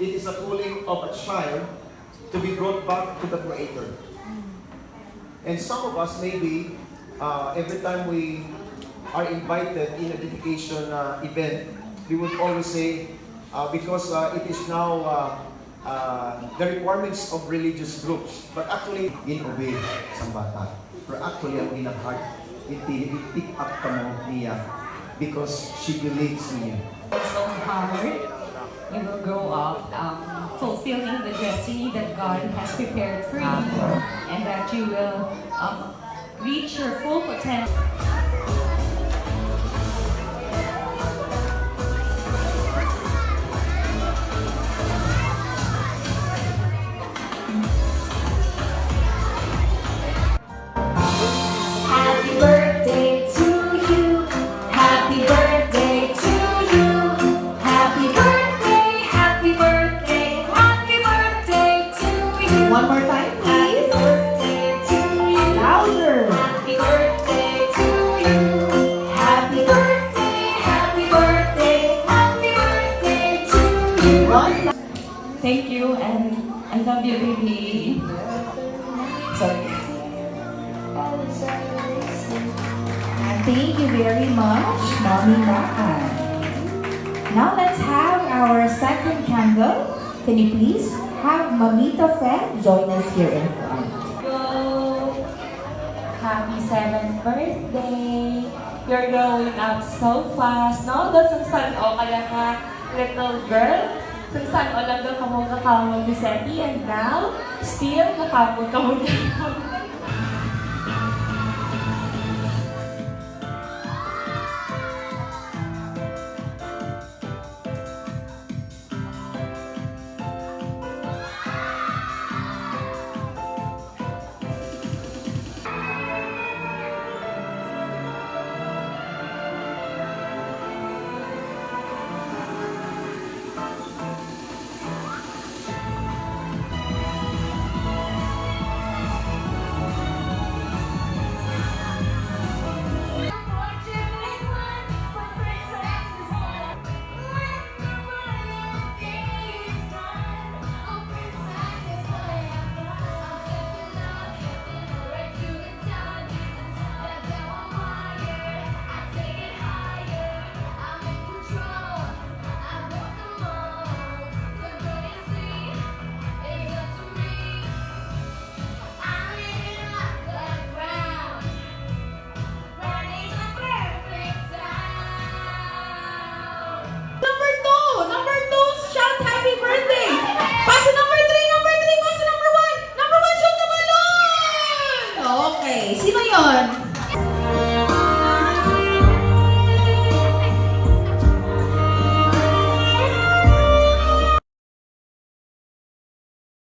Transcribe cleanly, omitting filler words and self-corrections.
It is a calling of a child to be brought back to the Creator. And some of us, maybe, every time we are invited in a dedication event, we would always say, because it is now the requirements of religious groups. But actually, in-obey sa bata. Pero actually, ang pinag-heart, it-pick up ka mo niya because she believes in you. So hard. You will grow up fulfilling the destiny that God has prepared for you, and that you will reach your full potential. Happy birthday to you. Happy birthday to you. Happy birthday, happy birthday, happy birthday to you. One more time, Happy please. birthday to you. Louder. Happy birthday to you. Happy birthday, happy birthday, happy birthday to you. Thank you, and I love you, baby. Sorry. Thank you very much, Mommy Makan. Now let's have our second candle. Can you please have Mamita Fed join us here in front? Go! Happy 7th birthday! You're growing up so fast. No, doesn't stand o kaya ka, little girl. Sinsan o lang daw kamong kakamong Vicente, and now, still kakamong